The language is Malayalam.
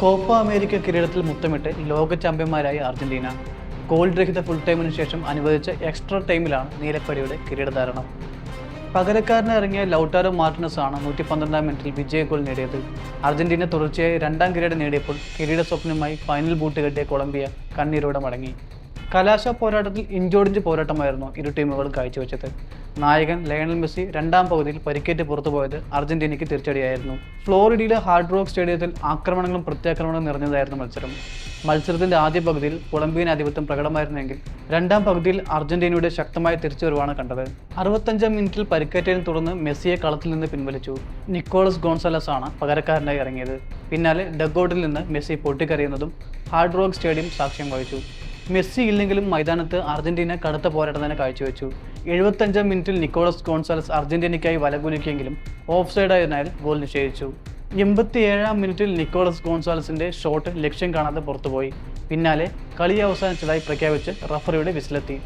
കോപ്പ അമേരിക്ക കിരീടത്തിൽ മുത്തമിട്ട് ലോക ചാമ്പ്യന്മാരായി അർജന്റീന. ഗോൾ രഹിത ഫുൾ ടൈമിന് ശേഷം അനുവദിച്ച എക്സ്ട്രാ ടൈമിലാണ് നീലപ്പടിയുടെ കിരീടധാരണം. പകരക്കാരന് ഇറങ്ങിയ ലൗട്ടാരോ മാർട്ടിനസ് ആണ് 112-ാം മിനിറ്റിൽ വിജയ ഗോൾ നേടിയത്. അർജന്റീന തുടർച്ചയായി രണ്ടാം കിരീടം നേടിയപ്പോൾ കിരീട സ്വപ്നമായി ഫൈനൽ ബൂട്ട് കെട്ടിയ കൊളംബിയ കണ്ണീരോടെ മടങ്ങി. കലാശ പോരാട്ടത്തിൽ ഇഞ്ചോടിഞ്ച് പോരാട്ടമായിരുന്നു ഇരു ടീമുകളും കാഴ്ചവെച്ചത്. നായകൻ ലയണൽ മെസ്സി രണ്ടാം പകുതിയിൽ പരിക്കേറ്റ് പുറത്തുപോയത് അർജന്റീനയ്ക്ക് തിരിച്ചടിയായിരുന്നു. ഫ്ലോറിഡയിലെ ഹാർഡ് റോക്ക് സ്റ്റേഡിയത്തിൽ ആക്രമണങ്ങളും പ്രത്യാക്രമണങ്ങളും നിറഞ്ഞതായിരുന്നു മത്സരം. മത്സരത്തിന്റെ ആദ്യ പകുതിയിൽ കൊളംബിയൻ ആധിപത്യം പ്രകടമായിരുന്നെങ്കിൽ രണ്ടാം പകുതിയിൽ അർജന്റീനയുടെ ശക്തമായ തിരിച്ചുവരവാണ് കണ്ടത്. 65-ാം മിനിറ്റിൽ പരിക്കേറ്റതിനെ തുടർന്ന് മെസ്സിയെ കളത്തിൽ നിന്ന് പിൻവലിച്ചു. നിക്കോളസ് ഗോൺസാലസ് ആണ് പകരക്കാരനായി ഇറങ്ങിയത്. പിന്നാലെ ഡഗ്ഔട്ടിൽ നിന്ന് മെസ്സി പൊട്ടിക്കരയുന്നതും ഹാർഡ് റോക്ക് സ്റ്റേഡിയം സാക്ഷ്യം വഹിച്ചു. മെസ്സി ഇല്ലെങ്കിലും മൈതാനത്ത് അർജന്റീന കടുത്ത പോരാട്ടം തന്നെ കാഴ്ചവെച്ചു. 75-ാം മിനിറ്റിൽ നിക്കോളസ് ഗോൺസാലസ് അർജന്റീനയ്ക്കായി വലകുലുക്കിയെങ്കിലും ഓഫ് സൈഡായതിനാൽ ഗോൾ നിഷേധിച്ചു. 87-ാം മിനിറ്റിൽ നിക്കോളസ് ഗോൺസാലസിന്റെ ഷോട്ട് ലക്ഷ്യം കാണാതെ പുറത്തുപോയി. പിന്നാലെ കളി അവസാനിച്ചതായി പ്രഖ്യാപിച്ച് റഫറിയുടെ വിസിലെത്തി.